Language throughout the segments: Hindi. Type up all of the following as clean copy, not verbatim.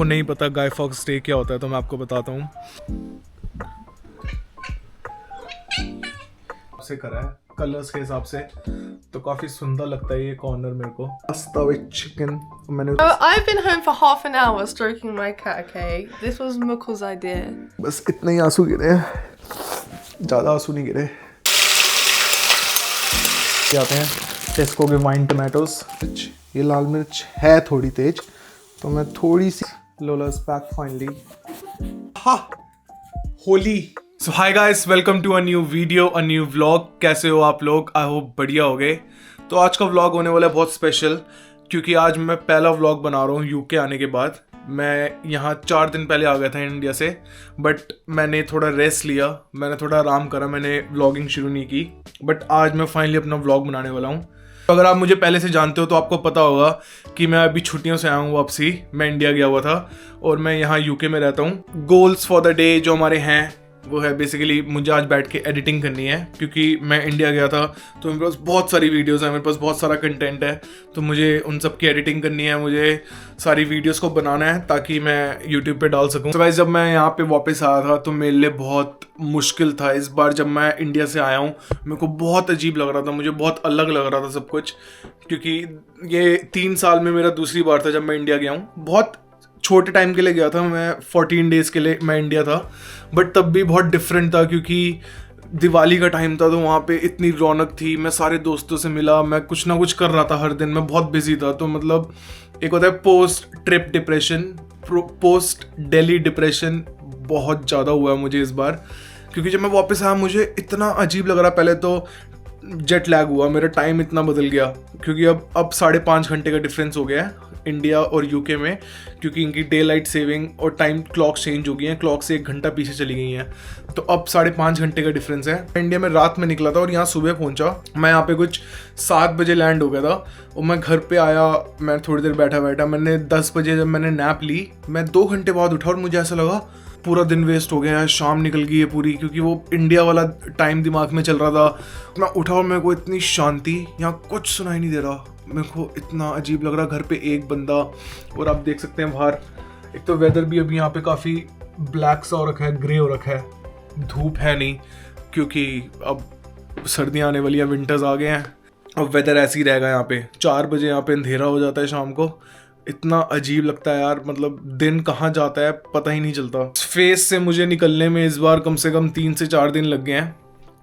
को नहीं पता गाय फॉक्स डे क्या होता है तो मैं आपको बताता हूँ। से करा है कलर्स के हिसाब से, तो काफी सुंदर लगता है ये कॉर्नर मेरे को। पास्ता विद चिकन मैंने I've been home for half an hour stroking my cat, okay? This was Mukul's idea. बस इतने ही आंसू गिरे, ज्यादा आंसू नहीं गिरे। आते हैं टेस्को के वाइन टमाटोज। ये लाल मिर्च है थोड़ी तेज, तो मैं थोड़ी सी लोला's back finally। हा होली। So hi guys, welcome to a new video, a new vlog. कैसे हो आप लोग? आई होप बढ़िया हो गए। तो आज का व्लॉग होने वाला है बहुत स्पेशल, क्योंकि आज मैं पहला व्लॉग बना रहा हूँ यूके आने के बाद। मैं यहाँ 4 दिन पहले आ गया था इंडिया से, बट मैंने थोड़ा रेस्ट लिया, मैंने थोड़ा आराम करा, मैंने व्लॉगिंग शुरू नहीं की। बट आज मैं फाइनली अपना व्लॉग बनाने वाला हूँ। तो अगर आप मुझे पहले से जानते हो तो आपको पता होगा कि मैं अभी छुट्टियों से आया हूँ वापसी। मैं इंडिया गया हुआ था और मैं यहाँ यूके में रहता हूँ। गोल्स फॉर द डे जो हमारे हैं वो है बेसिकली मुझे आज बैठ के एडिटिंग करनी है, क्योंकि मैं इंडिया गया था तो मेरे पास बहुत सारी वीडियोस हैं, मेरे पास बहुत सारा कंटेंट है, तो मुझे उन सब की एडिटिंग करनी है, मुझे सारी वीडियोस को बनाना है ताकि मैं यूट्यूब पे डाल सकूं। तो गाइस, जब मैं यहाँ पे वापस आया था तो मेरे लिए बहुत मुश्किल था इस बार। जब मैं इंडिया से आया हूँ मेरे को बहुत अजीब लग रहा था, मुझे बहुत अलग लग रहा था सब कुछ, क्योंकि ये 3 साल में मेरा दूसरी बार था जब मैं इंडिया गया हूँ। बहुत छोटे टाइम के लिए गया था मैं, 14 डेज़ के लिए मैं इंडिया था, बट तब भी बहुत डिफरेंट था क्योंकि दिवाली का टाइम था, तो वहाँ पे इतनी रौनक थी, मैं सारे दोस्तों से मिला, मैं कुछ ना कुछ कर रहा था हर दिन, मैं बहुत बिजी था। तो मतलब एक होता है post trip depression, post Delhi depression बहुत ज़्यादा हुआ है मुझे इस बार, क्योंकि जब मैं वापस आया मुझे इतना अजीब लग रहा। पहले तो जेट लैग हुआ, मेरा टाइम इतना बदल गया, क्योंकि अब 5.5 घंटे का डिफरेंस हो गया है इंडिया और यूके में, क्योंकि इनकी डे लाइट सेविंग और टाइम क्लॉक चेंज हो गई है, क्लॉक से 1 घंटा पीछे चली गई हैं, तो अब 5.5 घंटे का डिफरेंस है। इंडिया में रात में निकला था और यहाँ सुबह पहुँचा। मैं यहाँ पे कुछ 7 बजे लैंड हो गया था और मैं घर पे आया, मैं थोड़ी देर बैठा मैंने 10 बजे जब मैंने नैप ली, मैं 2 घंटे बाद उठा और मुझे ऐसा लगा पूरा दिन वेस्ट हो गया है, शाम निकल गई है पूरी, क्योंकि वो इंडिया वाला टाइम दिमाग में चल रहा था। मैं उठा और मेरे को इतनी शांति, यहाँ कुछ सुनाई नहीं दे रहा, मेरे को इतना अजीब लग रहा। घर पे एक बंदा, और आप देख सकते हैं बाहर एक तो वेदर भी अभी यहाँ पे काफ़ी ब्लैक सा हो रखा है, ग्रे हो रखा है, धूप है नहीं, क्योंकि अब सर्दियाँ आने वाली हैं, विंटर्स आ गए हैं। अब वेदर ऐसे ही रहेगा यहाँ पे। 4 बजे यहाँ पे अंधेरा हो जाता है शाम को, इतना अजीब लगता है यार, मतलब दिन कहाँ जाता है पता ही नहीं चलता। फेस से मुझे निकलने में इस बार कम से कम 3 से 4 दिन लग गए हैं,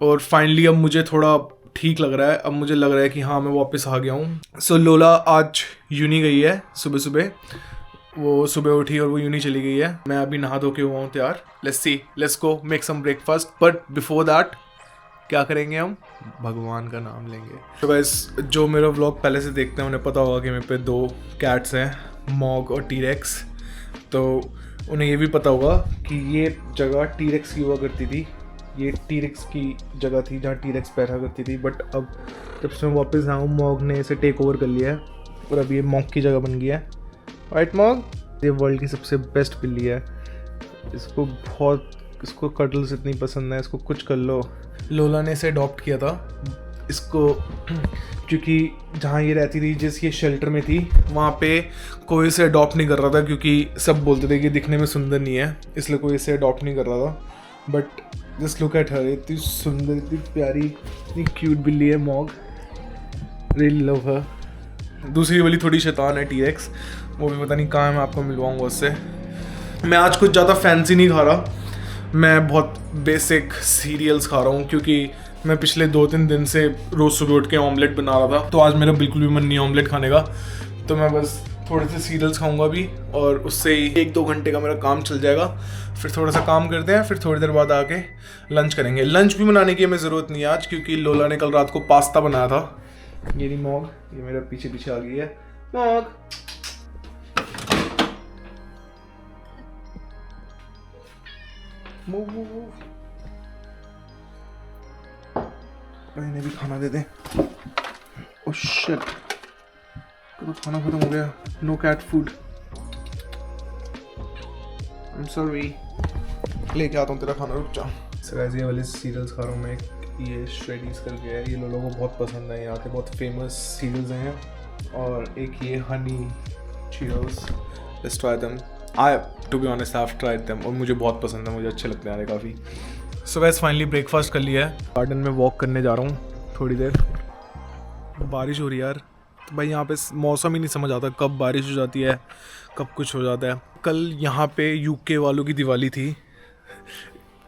और फाइनली अब मुझे थोड़ा ठीक लग रहा है। अब मुझे लग रहा है कि हाँ मैं वापस आ गया हूँ। सो लोला आज यूनी गई है सुबह सुबह, वो सुबह उठी और वो यूनी चली गई है। मैं अभी नहा धो के हुआ हूँ तैयार। Let's go make some breakfast, but before that क्या करेंगे हम? भगवान का नाम लेंगे। तो गाइस, जो मेरा व्लॉग पहले से देखते हैं उन्हें पता होगा कि मेरे पे 2 कैट्स हैं, मॉग और टी-रेक्स। तो उन्हें ये भी पता होगा कि ये जगह टी-रेक्स की हुआ करती थी, ये टी-रेक्स की जगह थी जहाँ टी-रेक्स बैठा करती थी, बट अब जब से मैं वापस आया हूँ मॉग ने इसे टेक ओवर कर लिया है और अब ये मॉग की जगह बन गया है। राइट मॉग? ये वर्ल्ड की सबसे बेस्ट बिल्ली है, इसको कटल्स इतनी पसंद है, इसको कुछ कर लो। लोला ने इसे अडॉप्ट किया था इसको, क्योंकि जहाँ ये रहती थी, जिस ये शेल्टर में थी, वहाँ पे कोई इसे अडॉप्ट नहीं कर रहा था, क्योंकि सब बोलते थे कि दिखने में सुंदर नहीं है, इसलिए कोई इसे अडॉप्ट नहीं कर रहा था। But just look at her, इतनी सुंदर, इतनी प्यारी, इतनी क्यूट बिल्ली है मॉग, रियली लव हर। दूसरी वाली थोड़ी शैतान है टी-रेक्स, वो भी पता नहीं कहाँ है, मैं आपको मिलवाऊंगा उससे। मैं आज कुछ ज़्यादा फैंसी नहीं खा रहा, मैं बहुत बेसिक सीरियल्स खा रहा हूँ, क्योंकि मैं पिछले 2-3 दिन से रोज़ सुबह उठ के ऑमलेट बना रहा था, तो आज मेरा बिल्कुल भी मन नहीं ऑमलेट खाने का, तो मैं बस थोड़े से सीरियल्स खाऊंगा भी, और उससे ही 1-2 घंटे का मेरा काम चल जाएगा। फिर थोड़ा सा काम करते हैं, फिर थोड़ी देर बाद आके लंच करेंगे। लंच भी बनाने की हमें ज़रूरत नहीं है आज, क्योंकि लोला ने कल रात को पास्ता बनाया था। ये नहीं मॉग, ये मेरा पीछे पीछे आ गई है मॉग। इन्हें भी खाना दे दें। ओह शिट, तो खाना खत्म हो गया। No cat food, I am sorry. लेके आता हूँ तेरा खाना, रुक जा। ये वाले सीरियल्स खा रहा हूँ मैं, ये श्रेडीज करके है, ये लोगों को बहुत पसंद है, यहाँ के बहुत फेमस सीरियल्स हैं। और एक ये honey Cheerios, let's try them. I to be honest I have tried them और मुझे बहुत पसंद है, मुझे अच्छे लगते हैं काफ़ी। सो गाइस फाइनली ब्रेकफास्ट कर लिया है, गार्डन में वॉक करने जा रहा हूँ थोड़ी देर। बारिश हो रही है यार, तो भाई यहाँ पे मौसम ही नहीं समझ आता कब बारिश हो जाती है कब कुछ हो जाता है। कल यहाँ पे यूके वालों की दिवाली थी,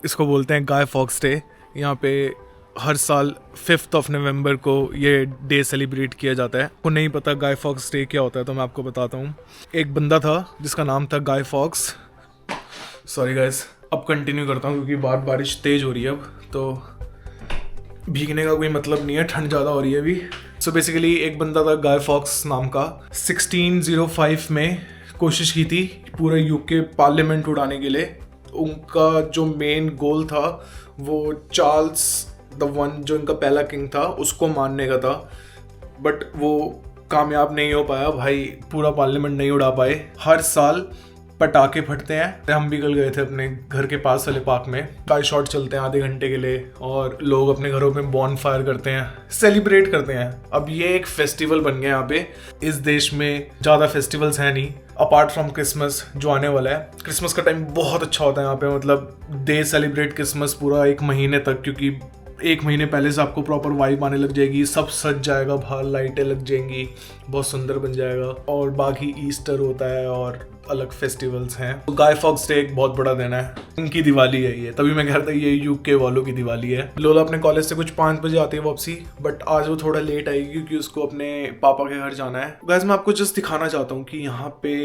इसको बोलते हैं गाय फॉक्स डे। यहाँ पे हर साल 5 नवंबर को ये डे सेलिब्रेट किया जाता है। को नहीं पता गाय फॉक्स डे क्या होता है तो मैं आपको बताता हूँ। एक बंदा था जिसका नाम था गाय फॉक्स। सॉरी गाइस, अब कंटिन्यू करता हूँ क्योंकि बारिश तेज़ हो रही है अब, तो भीगने का कोई मतलब नहीं है, ठंड ज़्यादा हो रही है अभी। सो बेसिकली एक बंदा था गाय फॉक्स नाम का, 1605 में कोशिश की थी पूरा यूके पार्लियामेंट उड़ाने के लिए। उनका जो मेन गोल था वो चार्ल्स द वन, जो इनका पहला किंग था, उसको मारने का था, बट वो कामयाब नहीं हो पाया भाई, पूरा पार्लियामेंट नहीं उड़ा पाए। हर साल पटाखे फटते हैं, हम भी कल गए थे अपने घर के पास वाले पार्क में, स्काई शॉट चलते हैं आधे घंटे के लिए और लोग अपने घरों में बॉन फायर करते हैं, सेलिब्रेट करते हैं। अब ये एक फेस्टिवल बन गया यहाँ पे। इस देश में ज़्यादा फेस्टिवल्स हैं नहीं अपार्ट फ्रॉम क्रिसमस जो आने वाला है। क्रिसमस का टाइम बहुत अच्छा होता है यहाँ पे, मतलब दे सेलिब्रेट क्रिसमस पूरा 1 महीने तक, क्योंकि 1 महीने पहले से आपको प्रॉपर वाइब आने लग जाएगी, सब सज जाएगा, बाहर लाइटें लग जाएंगी, बहुत सुंदर बन जाएगा। और बाकी ईस्टर होता है और अलग फेस्टिवल्स हैं। तो गाय फॉक्स डे एक बहुत बड़ा दिन है, इनकी दिवाली है ये, तभी मैं कह रहा था ये यूके वालों की दिवाली है। लोला अपने कॉलेज से कुछ 5 बजे आती है वापसी, बट आज वो थोड़ा लेट आएगी क्योंकि उसको अपने पापा के घर जाना है। गाइस मैं आपको जस्ट दिखाना चाहता हूँ कि यहाँ पे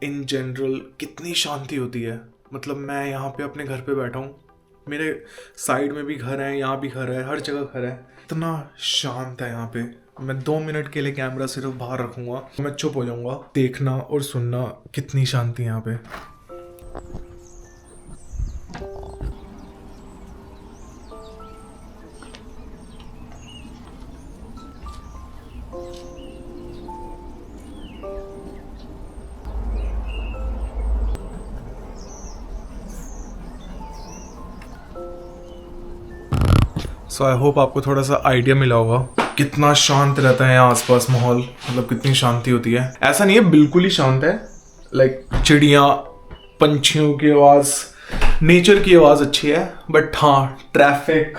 इन जनरल कितनी शांति होती है। मतलब मैं यहाँ पे अपने घर पे बैठा हूँ, मेरे साइड में भी घर है, यहाँ भी घर है, हर जगह घर है, इतना शांत है यहाँ पे। मैं 2 मिनट के लिए कैमरा सिर्फ बाहर रखूंगा, मैं चुप हो जाऊंगा, देखना और सुनना कितनी शांति है यहाँ पे। सो आई होप आपको थोड़ा सा आइडिया मिला होगा कितना शांत रहता है यहाँ आसपास माहौल, मतलब कितनी शांति होती है। ऐसा नहीं है बिल्कुल ही शांत है, लाइक चिड़िया पंछियों की आवाज़, नेचर की आवाज़ अच्छी है, बट हाँ ट्रैफिक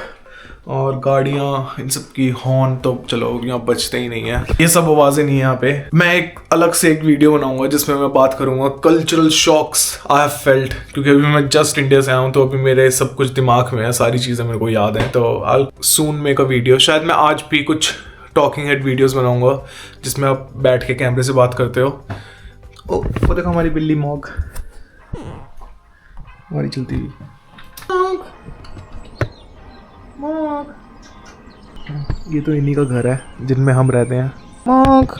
और गाड़ियाँ इन सब की हॉर्न तो चलो यहाँ बचते ही नहीं है, ये सब आवाज़ें नहीं है यहाँ पे। मैं एक अलग से एक वीडियो बनाऊंगा जिसमें मैं बात करूंगा cultural shocks I have felt, क्योंकि अभी मैं जस्ट इंडिया से आया हूँ तो अभी मेरे सब कुछ दिमाग में है, सारी चीज़ें मेरे को याद हैं। तो आई सून मेक अ वीडियो, शायद मैं आज भी कुछ टॉकिंग हेड वीडियोज़ बनाऊंगा जिसमें आप बैठ के कैमरे से बात करते हो। ओ वो देखो हमारी बिल्ली मॉग, हमारी चलती हुई मॉग। ये तो इन्हीं का घर है जिनमें हम रहते हैं। मॉग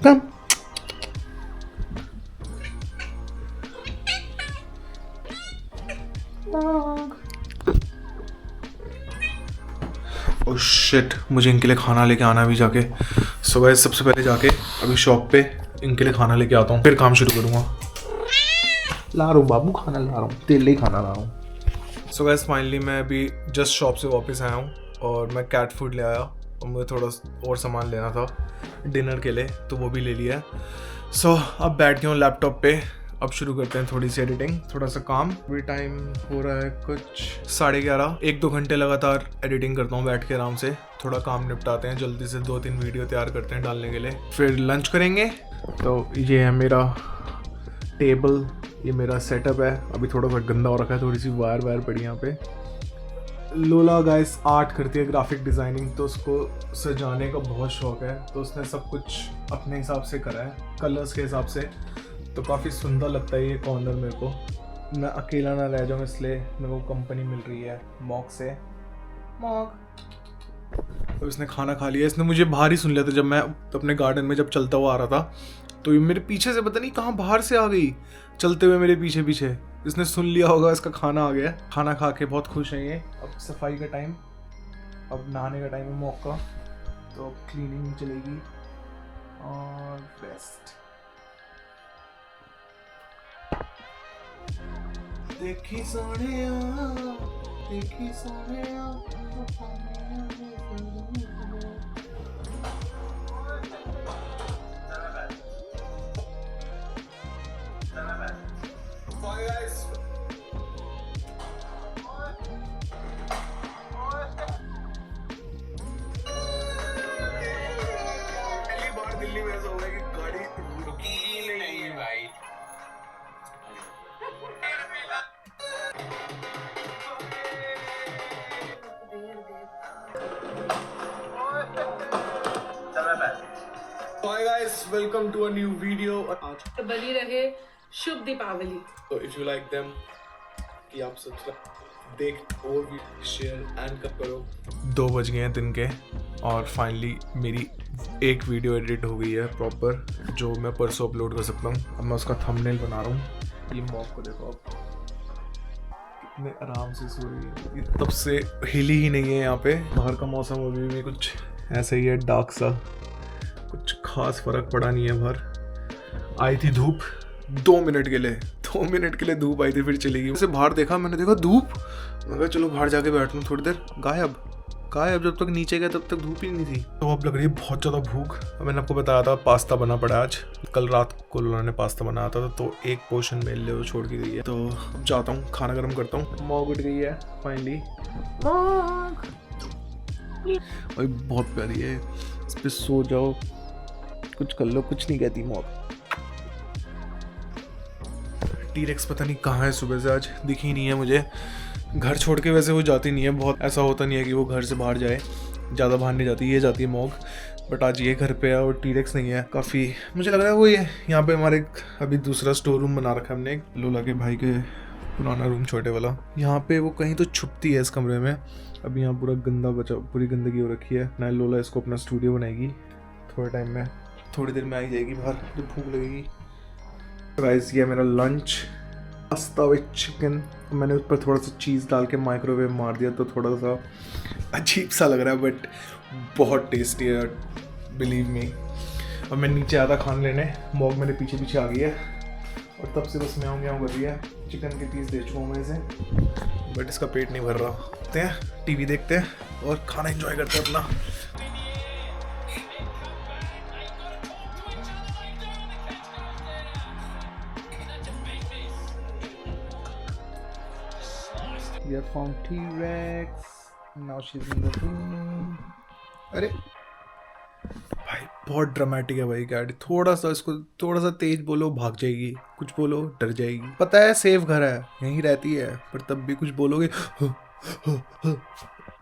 कम। ओह शिट, मुझे इनके लिए खाना लेके आना भी जाके। सो गाइस सबसे पहले जाके अभी शॉप पे इनके लिए खाना लेके आता हूँ, फिर काम शुरू करूँगा। ला रहा हूँ बाबू, खाना ला रहा हूँ, तेल ही खाना ला रहा हूँ। सो गाइस फाइनली मैं अभी जस्ट शॉप से वापस आया हूँ और मैं कैट फूड ले आया और मुझे थोड़ा और सामान लेना था डिनर के लिए, तो वो भी ले लिया। सो अब बैठ गया हूँ लैपटॉप पे, अब शुरू करते हैं थोड़ी सी एडिटिंग, थोड़ा सा काम। अभी टाइम हो रहा है कुछ 11:30, 1-2 घंटे लगातार एडिटिंग करता हूँ बैठ के आराम से। थोड़ा काम निपटाते हैं जल्दी से, 2-3 वीडियो तैयार करते हैं डालने के लिए, फिर लंच करेंगे। तो ये है मेरा टेबल, ये मेरा सेटअप है, अभी थोड़ा सा गंदा हो रखा है, थोड़ी सी वायर पड़ी यहाँ पे। लोला गाइस आर्ट करती है, ग्राफिक डिज़ाइनिंग, तो उसको सजाने का बहुत शौक है, तो उसने सब कुछ अपने हिसाब से करा है, कलर्स के हिसाब से, तो काफ़ी सुंदर लगता है ये कॉर्नर मेरे को। मैं अकेला ना रह जाऊँ इसलिए मेरे को कंपनी मिल रही है मॉक से। मॉक तो इसने खाना खा लिया, इसने मुझे बाहर ही सुन लिया था जब मैं अपने गार्डन में जब चलता हुआ आ रहा था, तो ये मेरे पीछे से पता नहीं कहाँ बाहर से आ गई चलते हुए मेरे पीछे पीछे, इसने सुन लिया होगा, इसका खाना आ गया। खाना खा के बहुत खुश है ये। अब सफाई का टाइम, अब नहाने का टाइम है मॉक का, तो क्लीनिंग चलेगी और बेस्ट। देखी सोनिया, देखी Sonia, welcome to a new video. आज तो बनी रहे शुभ दीपावली। तो if you like them कि आप सब्सक्राइब देख और भी शेयर एंड करो। 2 बज गए हैं दिन के और फाइनली मेरी एक वीडियो एडिट हो गई है प्रॉपर, जो मैं परसों अपलोड कर सकता हूँ। अब मैं उसका थंबनेल बना रहा हूँ। ये मॉक को देखो आप कितने आराम से सो रही है, ये तब से हिली ही नहीं है। यहाँ पे बाहर का मौसम अभी भी कुछ ऐसा ही है, डार्क सा, कुछ खास फर्क पड़ा नहीं है। बाहर आई थी धूप 2 मिनट के लिए, 2 मिनट के लिए धूप आई थी, फिर चली गई। उसे बाहर देखा, मैंने देखा धूप, मैं कहा चलो बाहर जाके बैठता हूँ थोड़ी देर। गायब। जब तक नीचे गया तब तक धूप ही नहीं थी। तो अब लग रही है बहुत ज़्यादा भूख। मैंने आपको बताया था पास्ता बना पड़ा आज, कल रात को उन्होंने पास्ता बनाया था, तो एक पोर्शन मेरे लिए वो छोड़ के गई है। तो अब जाता हूँ, खाना गर्म करता हूँ। मॉग उठ गई है फाइनली। मॉग भाई बहुत प्यारी है, इस पे सो जाओ, कुछ कर लो, कुछ नहीं कहती मॉग। टी-रेक्स पता नहीं कहाँ है, सुबह से आज दिखी नहीं है मुझे। घर छोड़ के वैसे वो जाती नहीं है, बहुत ऐसा होता नहीं है कि वो घर से बाहर जाए, ज़्यादा बाहर नहीं जाती, ये जाती है मॉग। बट आज ये घर पे है और टी-रेक्स नहीं है। काफ़ी मुझे लग रहा है वो ये यहाँ पे हमारे अभी दूसरा स्टोर रूम बना रखा है हमने, लोला के भाई के पुराना रूम छोटे वाला। यहाँ पे वो कहीं तो छुपती है इस कमरे में। अभी यहाँ पूरा गंदा पूरी गंदगी हो रखी है ना। लोला इसको अपना स्टूडियो बनाएगी थोड़े टाइम में, थोड़ी देर में आई जाएगी बाहर जब भूख लगेगी। राइस ये मेरा लंच, पास्ता विद चिकन। मैंने उस पर थोड़ा सा चीज़ डाल के माइक्रोवेव मार दिया, तो थोड़ा सा अजीब सा लग रहा है, बट बहुत टेस्टी है, बिलीव मी। अब मैं नीचे आया था खाना लेने, मॉग मेरे पीछे पीछे आ गई है और तब से बस म्याऊं म्याऊं कर रही है। चिकन के पीस दे चुका हूँ मैं इसे, बट इसका पेट नहीं भर रहा। देखते हैं, टीवी देखते हैं और खाना एंजॉय करते हैं अपना। We have found T-Rex. Now she's in the room. अरे भाई बहुत ड्रामेटिक है भाई गाड़ी। थोड़ा सा इसको थोड़ा सा तेज बोलो भाग जाएगी, कुछ बोलो डर जाएगी। पता है सेफ घर है, यहीं रहती है, पर तब भी कुछ बोलोगे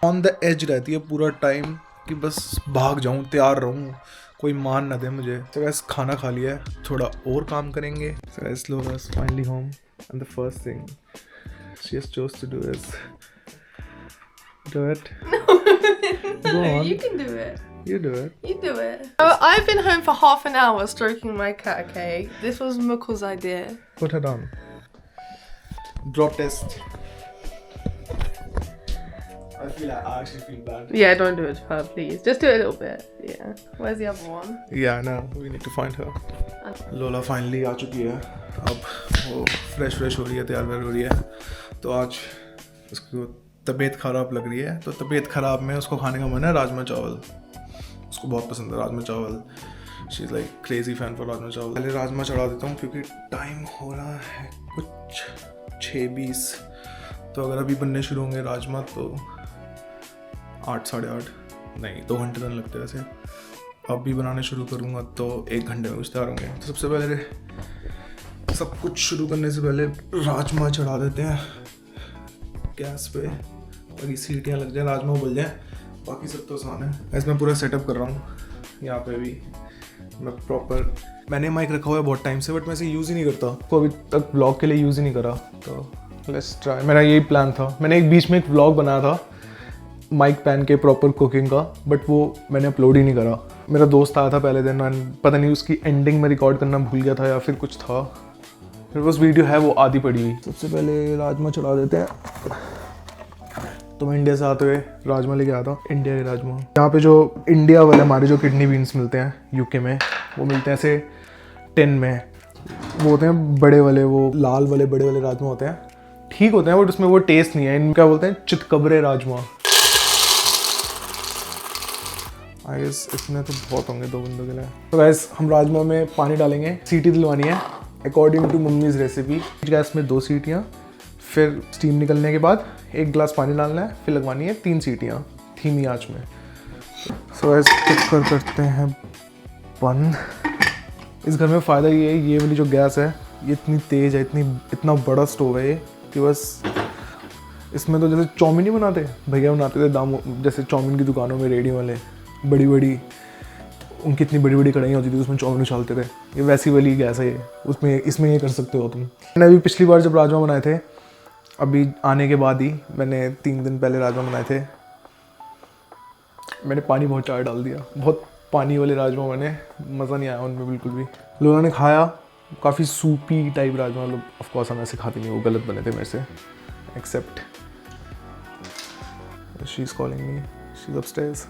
ऑन द एज रहती है पूरा टाइम कि बस भाग जाऊं, तैयार रहूं, कोई मान ना दे मुझे। तो वैसे खाना खा लिया है, थोड़ा और काम करेंगे। So guys, Lola's finally home and the first thing she has chose to do is do it. Go on. You can do it. You do it. You do it. I've been home for half an hour stroking my cat, okay? This was Mukul's idea. Put her down. Drop test. I actually feel bad. Yeah, don't do it to her, please. Just do it a little bit. Yeah. Where's the other one? Yeah, no, we need to find her. लोला फाइनली आ चुकी है। अब वो फ्रेश हो रही है, तैयार हो रही है। तो आज उसको तबीयत ख़राब लग रही है, तो तबीयत ख़राब में उसको खाने का मन है राजमा चावल। उसको बहुत पसंद है राजमा चावल। She is like crazy fan for rajma चावल। पहले राजमा चढ़ा देता हूँ क्योंकि टाइम हो रहा है कुछ 6:20। तो अगर अभी बनने शुरू होंगे राजमा तो 8 साढ़े 8 नहीं 2 घंटे तो लगते वैसे। अब भी बनाने शुरू करूँगा तो 1 घंटे में कुछ तैयार होंगे। तो सबसे पहले सब कुछ शुरू करने से पहले राजमा चढ़ा देते हैं गैस पे, ताकि सीटियाँ लग जाए, राजमा उबल जाए। बाकी सब तो आसान है। ऐसे मैं पूरा सेटअप कर रहा हूँ। यहाँ पे भी मैं प्रॉपर, मैंने माइक रखा हुआ है बहुत टाइम से, बट मैं इसे यूज़ ही नहीं करता, को अभी तक व्लॉग के लिए यूज़ ही नहीं करा। तो लेट्स ट्राई। मेरा यही प्लान था। मैंने एक बीच में एक व्लॉग बनाया था माइक पहन के प्रॉपर कुकिंग का, बट वो मैंने अपलोड ही नहीं करा। मेरा दोस्त आया था पहले दिन, पता नहीं उसकी एंडिंग में रिकॉर्ड करना भूल गया था या फिर कुछ था, फिर बस वीडियो है वो आधी पड़ी हुई। सबसे पहले राजमा चढ़ा देते हैं। तो मैं इंडिया से आते हुए राजमा लेके आया था, इंडिया के राजमा। यहाँ पे जो इंडिया वाले हमारे जो किडनी बीन्स मिलते हैं यूके में, वो मिलते हैं ऐसे टिन में। वो होते हैं बड़े वाले, वो लाल वाले बड़े वाले राजमा होते हैं, ठीक होते हैं, बट उसमें वो टेस्ट नहीं है। इनका बोलते हैं चितकबरे राजमा। आई गेस इसमें तो बहुत होंगे 2 बंदों के लिए। तो गैस हम राजमा में पानी डालेंगे, सीटी दिलवानी है according to mummy's recipe. Gas में 2 सीटियाँ, फिर स्टीम निकलने के बाद 1 गिलास पानी डालना है, फिर लगवानी है 3 सीटियाँ धीमी आंच में। सो गैस कुकर करते हैं बंद। इस घर में फ़ायदा ये है, ये वाली जो गैस है ये इतनी तेज़ है, इतना बड़ा स्टोव है ये, कि बस इसमें तो जैसे चाउमीन ही बनाते भैया बनाते थे दामों, जैसे चाउमीन की दुकानों में रेडी वाले बड़ी बड़ी, उनकी इतनी बड़ी बड़ी कढ़ाइयाँ होती थी, उसमें चावल उछालते थे। ये वैसी वाली गैस है ये, उसमें इसमें ये कर सकते हो तुम। मैंने अभी पिछली बार जब राजमा बनाए थे, अभी आने के बाद ही मैंने 3 दिन पहले राजमा बनाए थे, मैंने पानी बहुत ज़्यादा डाल दिया, बहुत पानी वाले राजमा बने, मज़ा नहीं आया उनमें बिल्कुल भी। लोगों ने खाया, काफ़ी सूपी टाइप राजमा, लोग ऑफकोर्स हम ऐसे खाते नहीं, वो गलत बने थे मेरे से, except she is calling me, she is upstairs.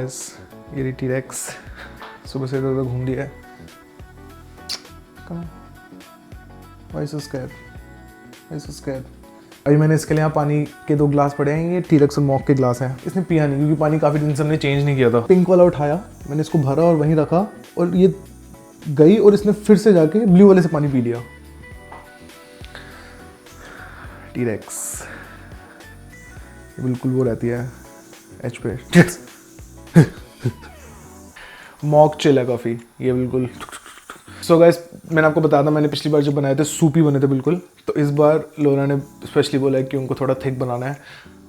Yes, ये टी-रेक्स सुबह से इधर घूम रही है। Come, why so scared, why so scared. अभी मैंने इसके लिए यहाँ पानी के 2 ग्लास पड़े हैं, ये टी-रेक्स और मॉक के ग्लास हैं। इसने पिया नहीं क्योंकि पानी काफ़ी दिन से हमने चेंज नहीं किया था। पिंक वाला उठाया, मैंने इसको भरा और वहीं रखा, और ये गई और इसने फिर से जाके ब्लू वाले से पानी पी लिया। टी-रेक्स बिल्कुल वो रहती है एच पे। मॉक चिल है काफ़ी, ये बिल्कुल। सो गाइस, मैंने आपको बताया था, मैंने पिछली बार जब बनाए थे सूपी बने थे बिल्कुल, तो इस बार लोरा ने स्पेशली बोला है कि उनको थोड़ा थिक बनाना है,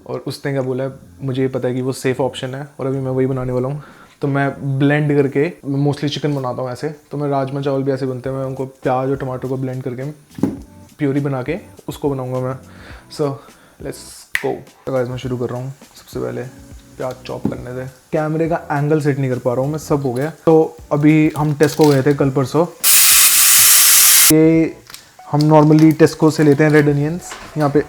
और उसने क्या बोला है, मुझे ये पता है कि वो सेफ़ ऑप्शन है, और अभी मैं वही बनाने वाला हूँ। तो मैं ब्लेंड करके, मैं मोस्टली चिकन बनाता हूँ ऐसे, तो मैं राजमा चावल भी ऐसे बनते हैं, मैं उनको प्याज और टमाटर को ब्लेंड करके प्योरी बना के उसको बनाऊँगा मैं। So let's go. तो गाइस, मैं शुरू कर रहा हूँ। सबसे पहले प्याज चॉप करने थे, कैमरे का एंगल सेट नहीं कर पा रहा हूँ मैं, सब हो गया। तो अभी हम टेस्को गए थे कल परसों, ये हम नॉर्मली टेस्को से लेते हैं रेड अनियंस। यहाँ पे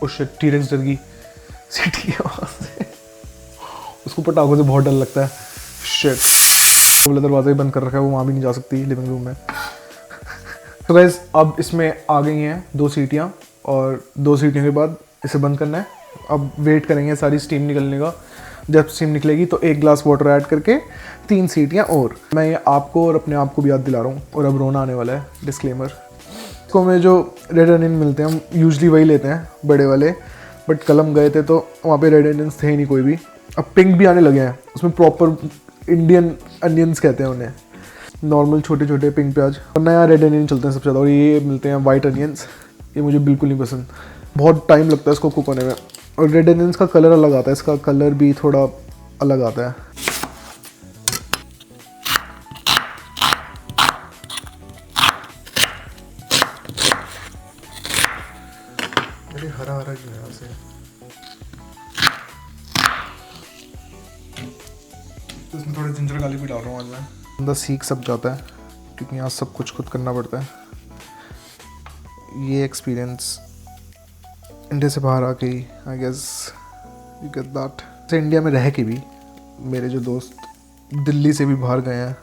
उस टी-रेक्स डर गई सीटी की आवाज़ से, उसको पटाखों से बहुत डर लगता है। शिट, वाला दरवाज़ा ही बंद कर रखा है, वो वहाँ भी नहीं जा सकती लिविंग रूम में। तो गाइस, अब इसमें आ गई हैं 2 सीटियाँ, और 2 सीटियों के बाद इसे बंद करना है। अब वेट करेंगे सारी स्टीम निकलने का, जब स्टीम निकलेगी तो 1 ग्लास वाटर ऐड करके 3 सीटियाँ और। मैं ये आपको और अपने आप को भी याद दिला रहा हूँ, और अब रोना आने वाला है, डिस्क्लेमर। इसको में जो रेड अनियन मिलते हैं, हम यूजुअली वही लेते हैं बड़े वाले, बट कल हम गए थे तो वहाँ पे रेड अनियंस थे ही नहीं कोई भी। अब पिंक भी आने लगे हैं, उसमें प्रॉपर इंडियन अनियंस कहते हैं उन्हें, नॉर्मल छोटे छोटे पिंक प्याज। और नया रेड अनियन चलते हैं सबसे ज़्यादा, और ये मिलते हैं वाइट अनियंस, ये मुझे बिल्कुल नहीं पसंद, बहुत टाइम लगता है इसको कुक होने में। और रेड अनियंस का कलर अलग आता है, इसका कलर भी थोड़ा अलग आता है। अरे हरा हरा क्यों है यहाँ से? तो इसमें थोड़ा जिंजर गार्लिक भी डाल रहा हूँ आज मैं। बंदा सीख सब जाता है, क्योंकि यहाँ सब कुछ खुद करना पड़ता है। ये एक्सपीरियंस इंडिया से बाहर आके ही, I guess you get that. से इंडिया में रह के भी मेरे जो दोस्त दिल्ली से भी बाहर गए हैं,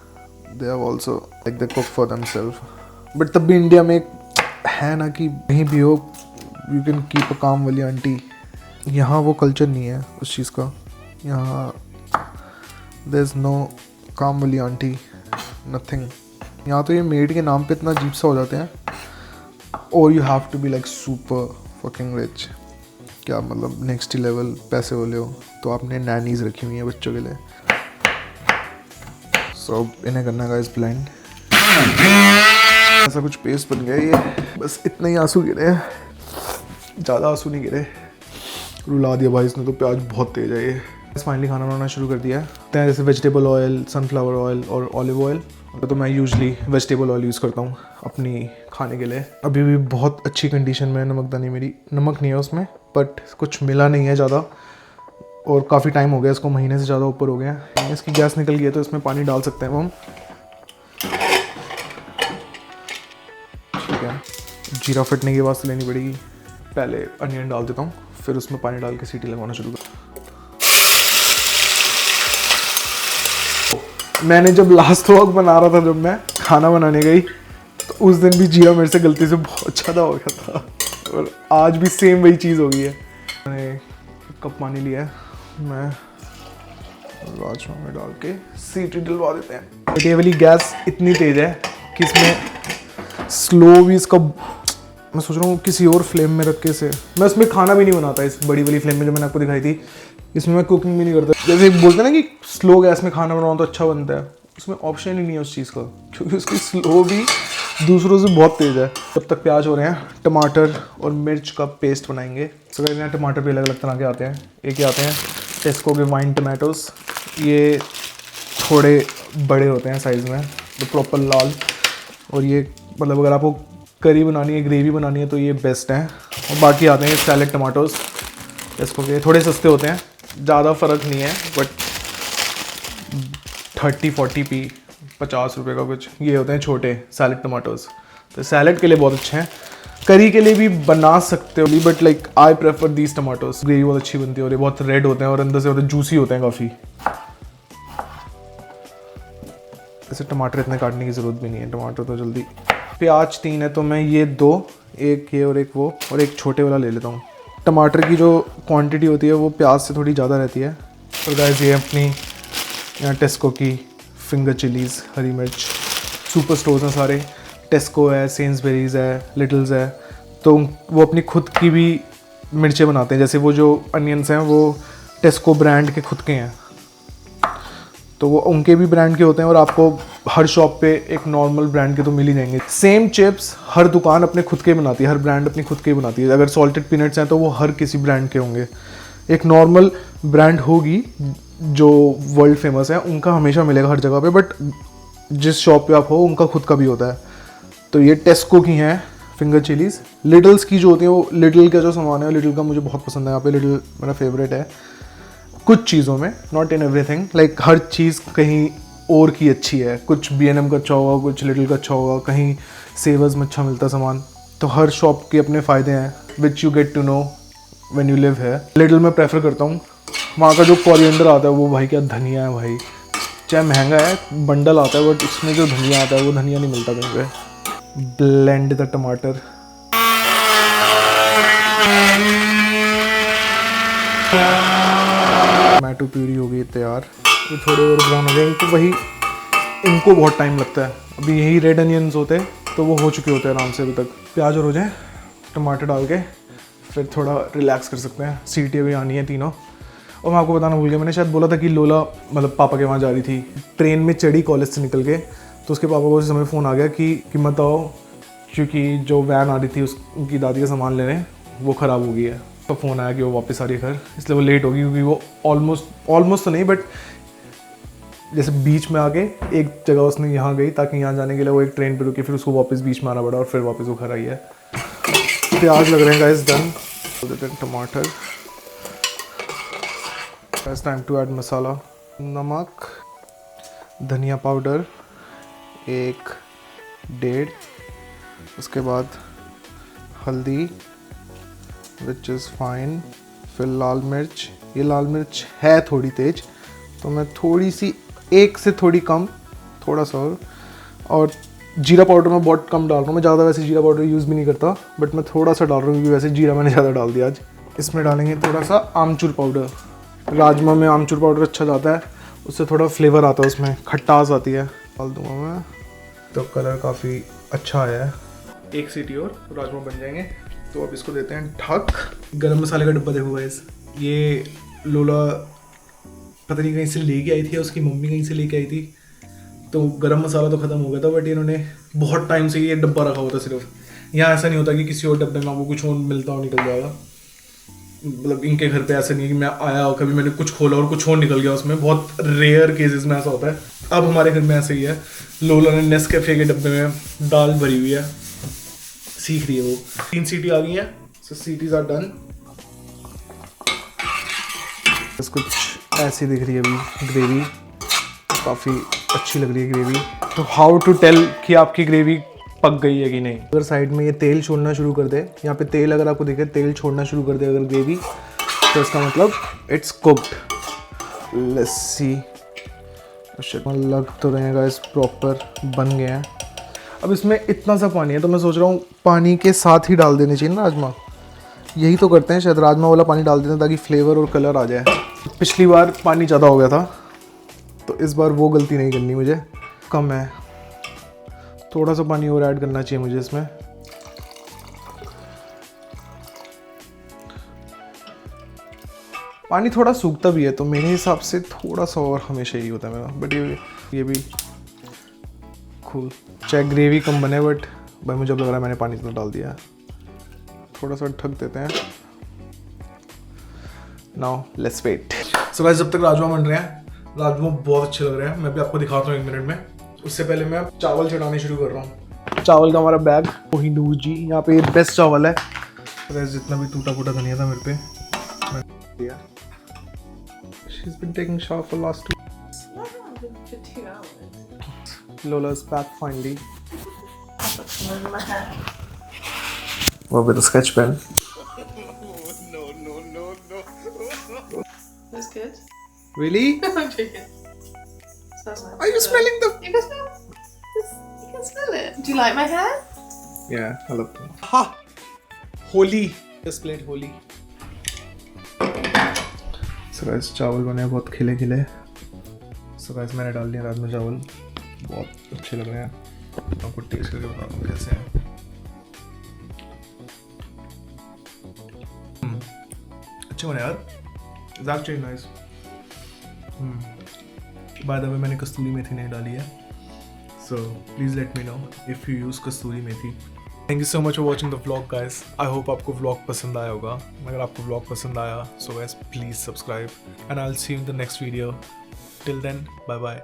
they have also like they cook for themselves. But तब भी इंडिया में एक है ना कि कहीं भी हो यू कैन कीप अ काम वाली आंटी। यहाँ वो कल्चर नहीं है उस चीज़ का। यहाँ देयर इज़ नो काम वाली आंटी, नथिंग। यहाँ तो ये मेड के नाम पे इतना अजीब सा हो जाते हैं, और you have to be like super fucking rich. क्या मतलब नेक्स्ट लेवल पैसे वाले हो, तो आपने नैनीज रखी हुई हैं बच्चों के लिए। सो इन्हें करना गाइस ब्लेंड। ऐसा कुछ पेस्ट बन गया ये, बस इतने ही आंसू गिरे हैं, ज़्यादा आंसू नहीं गिरे। रुला दिया भाई इसने तो, प्याज बहुत तेज है ये। फाइनली खाना बनाना शुरू कर दिया है, जैसे वेजिटेबल ऑयल, सनफ्लावर ऑयल और ऑलिव ऑयल। तो मैं यूजुअली वेजिटेबल ऑयल यूज़ करता हूँ अपनी खाने के लिए। अभी भी बहुत अच्छी कंडीशन में है नमकदानी मेरी, नमक नहीं है उसमें, बट कुछ मिला नहीं है ज़्यादा, और काफ़ी टाइम हो गया इसको, महीने से ज़्यादा ऊपर हो गया। इसकी गैस निकल गई है तो इसमें पानी डाल सकते हैं हम। ठीक है, जीरा फटने की आवाज़ से लेनी पड़ेगी। पहले अनियन डाल देता हूँ, फिर उसमें पानी डाल के सीटी लगवाना शुरू कर। मैंने जब लास्ट व्लॉग बना रहा था, जब मैं खाना बनाने गई, तो उस दिन भी जीरा मेरे से गलती से बहुत ज़्यादा हो गया था, और आज भी सेम वही चीज़ हो गई है। मैंने 1 कप पानी लिया है, मैं राजमा में डाल के सीटी डलवा देते हैं। बट ये वाली गैस इतनी तेज़ है कि इसमें स्लो भी इसका, मैं सोच रहा हूँ किसी और फ्लेम में रख के से, मैं इसमें खाना भी नहीं बनाता इस बड़ी वाली फ्लेम में जो मैंने आपको दिखाई थी, इसमें मैं कुकिंग भी नहीं करता। जैसे बोलते हैं ना कि स्लो गैस में खाना बनाओ तो अच्छा बनता है, उसमें ऑप्शन ही नहीं है उस चीज़ का, क्योंकि उसकी स्लो भी दूसरों से बहुत तेज़ है। जब तक प्याज हो रहे हैं, टमाटर और मिर्च का पेस्ट बनाएंगे। तो यहाँ टमाटर भी अलग अलग तरह के आते हैं। एक आते हैं टेस्को के वाइन टमाटोज़, ये थोड़े बड़े होते हैं साइज़ में, तो प्रॉपर लाल। और ये मतलब अगर आपको करी बनानी है, ग्रेवी बनानी है तो ये बेस्ट है। और बाकी आते हैं सैलेड टमाटोज़, इसको के थोड़े सस्ते होते हैं, ज़्यादा फ़र्क नहीं है, बट 30-40p 50 रुपये का कुछ ये होते हैं छोटे सैलेड टमाटोज़। तो सैलेड के लिए बहुत अच्छे हैं, करी के लिए भी बना सकते हो, but like I prefer these tomatoes. Gravy बहुत अच्छी बनती है और ये बहुत रेड होते हैं और अंदर से होते जूसी होते हैं काफ़ी। ऐसे टमाटर इतने काटने की ज़रूरत भी नहीं है, टमाटर तो जल्दी। प्याज 3 है तो मैं ये 2, एक ये और एक वो, और एक छोटे वाला ले लेता हूँ। टमाटर की जो क्वांटिटी होती है वो प्याज से थोड़ी ज़्यादा रहती है। और गाइस ये अपनी यहाँ टेस्को की फिंगर चिलीज़, हरी मिर्च, सुपर स्टोर्स हैं सारे, टेस्को है, सेंसबेरीज़ है, लिटल्स है, तो वो अपनी खुद की भी मिर्चें बनाते हैं। जैसे वो जो अनियंस हैं वो टेस्को ब्रांड के खुद के हैं, तो वो उनके भी ब्रांड के होते हैं और आपको हर शॉप पे एक नॉर्मल ब्रांड के तो मिल ही जाएंगे। सेम चिप्स हर दुकान अपने खुद के बनाती है, हर ब्रांड अपनी खुद के बनाती है। अगर सॉल्टेड पीनट्स हैं तो वो हर किसी ब्रांड के होंगे। एक नॉर्मल ब्रांड होगी जो वर्ल्ड फेमस है, उनका हमेशा मिलेगा हर जगह पे, बट जिस शॉप पे आप हो उनका खुद का भी होता है। तो ये टेस्को की हैं फिंगर चिलीज़। लिटल्स की जो होती है, वो लिटल का जो सामान है, लिटल का मुझे बहुत पसंद है। यहाँ पे लिटल मेरा फेवरेट है कुछ चीज़ों में, नॉट इन एवरीथिंग। लाइक हर चीज़ कहीं और की अच्छी है, कुछ B&M का अच्छा होगा, कुछ लिटल का अच्छा होगा, कहीं सेवर्स में अच्छा मिलता है सामान। तो हर शॉप के अपने फ़ायदे हैं, which you get to know when you live है। लिटल मैं प्रेफर करता हूँ। वहाँ का जो कोरिएंडर आता है वो भाई क्या धनिया है भाई, चाहे महंगा है बंडल आता है, बट इसमें जो धनिया आता है वो धनिया नहीं मिलता कहीं पे। ब्लेंड द टमाटर, टमाटो प्यूरी हो गई तैयार। ये थोड़े और ब्राउन हो जाएंगे तो वही, इनको बहुत टाइम लगता है। अभी यही रेड अनियंस होते हैं तो वो हो चुके होते हैं आराम से अभी तक। प्याज और हो जाए, टमाटर डाल के फिर थोड़ा रिलैक्स कर सकते हैं। सीटी अभी आनी है तीनों। और मैं आपको बताना भूल गया, मैंने शायद बोला था कि लोला मतलब पापा के वहाँ जा रही थी, ट्रेन में चढ़ी कॉलेज से निकल के, तो उसके पापा को उस समय फ़ोन आ गया कि मत आओ, क्योंकि जो वैन आ रही थी उनकी दादी का सामान लेने वो ख़राब हो गई है। तो फ़ोन आया कि वो वापस आ रही है घर, इसलिए वो लेट होगी, क्योंकि वो ऑलमोस्ट तो नहीं, बट जैसे बीच में आके एक जगह उसने यहाँ गई ताकि यहाँ जाने के लिए वो एक ट्रेन पे रुकी, फिर उसको वापस बीच में आना पड़ा और फिर वापस वो घर आई है। प्याज लग रहे हैं गाइस डन। देते हैं टमाटर। It's time to add मसाला, नमक, धनिया पाउडर 1-1.5, उसके बाद हल्दी विच इज़ फाइन, फिर लाल मिर्च। ये लाल मिर्च है थोड़ी तेज तो मैं थोड़ी सी, 1 से थोड़ी कम, थोड़ा सा। और जीरा पाउडर मैं बहुत कम डाल रहा हूँ, मैं ज़्यादा वैसे जीरा पाउडर यूज़ भी नहीं करता, बट मैं थोड़ा सा डाल रहा हूँ क्योंकि वैसे जीरा मैंने ज़्यादा डाल दिया आज। इसमें डालेंगे थोड़ा सा आमचूर पाउडर। राजमा में आमचूर पाउडर अच्छा जाता है, उससे थोड़ा फ्लेवर आता है, उसमें खटास आती है। डाल दूँगा मैं, तो कलर काफ़ी अच्छा आया है। 1 सीटी और राजमा बन जाएंगे। तो अब इसको देते हैं ढक। गरम मसाले का डब्बा देखो गाइस, ये लोला पता नहीं कहीं से लेके आई थी या उसकी मम्मी कहीं से लेके आई थी, तो गरम मसाला तो ख़त्म हो गया था, बट इन्होंने बहुत टाइम से ये डब्बा रखा हुआ था सिर्फ। यहाँ ऐसा नहीं होता कि किसी और डब्बे में आपको कुछ और मिलता हो निकल जाएगा, मतलब इनके घर पे ऐसा नहीं है कि मैं आया और कभी मैंने कुछ खोला और कुछ और निकल गया उसमें, बहुत रेयर केसेस में ऐसा होता है। अब हमारे घर में ऐसे ही है, लोला ने नेस्कैफे के डब्बे में दाल भरी हुई है, सीख रही है वो। 3 सीटी आ गई है, सो सीटीज आर डन। कुछ ऐसी दिख रही है अभी ग्रेवी, काफ़ी अच्छी लग रही है ग्रेवी। तो हाउ टू टेल कि आपकी ग्रेवी पक गई है कि नहीं। अगर साइड में ये तेल छोड़ना शुरू कर दे, यहाँ पे तेल अगर आपको दिखे तेल छोड़ना शुरू कर दे अगर ग्रेवी, तो इसका मतलब इट्स कुक्ड। Let's see. लग तो रहे हैं गाइस प्रॉपर बन गए हैं। अब इसमें इतना सा पानी है तो मैं सोच रहा हूँ पानी के साथ ही डाल देने चाहिए ना राजमा। यही तो करते हैं शायद, राजमा वाला पानी डाल देते हैं ताकि फ्लेवर और कलर आ जाए। पिछली बार पानी ज़्यादा हो गया था तो इस बार वो गलती नहीं करनी मुझे। कम है, थोड़ा सा पानी और ऐड करना चाहिए मुझे इसमें। पानी थोड़ा सूखता भी है तो मेरे हिसाब से थोड़ा सा और हमेशा ही होता है मेरा, बट ये भी कूल। चाहे ग्रेवी कम बने बट भाई मुझे अब लग रहा है मैंने पानी इतना डाल दिया है। थोड़ा सा ढक देते हैं। Now let's wait. So guys जब तक राजमा बन रहे हैं राजमा बहुत अच्छे लग रहे हैं, मैं भी आपको दिखाता हूँ 1 मिनट में। उससे पहले मैं चावल चढ़ाने शुरू कर रहा हूँ। चावल का हमारा बैग, वही नूर जी यहाँ पे बेस्ट चावल है। तो जितना भी टूटा फूटा धनिया था मेरे पे मैंने दिया। She's been taking shower for last 2 For 2 hours. Lola's back finally. Put some in my hair. Well, with a sketch pen. That's good. Really? I'm joking. Smells nice. Are you smelling the? You can smell. You can smell it. Do you like my hair? Yeah, I love it. Ha! Holi. Just played Holi. So guys, चावल बने बहुत खिले खिले। So guys, मैंने डाल दिया राजमा चावल, बहुत अच्छे लग रहे हैं। आपको टेस्ट करके बताता हूँ कैसे हैं। अच्छे बने यार। It's actually nice. By the way, मैंने कस्तूरी मेथी नहीं डाली है। So please let me know if you use Kasturi methi. Thank you so much for watching the vlog, guys. I hope आपको vlog पसंद आया होगा। अगर आपको vlog पसंद आया, so guys please subscribe and I'll see you in the next video. Till then, bye bye.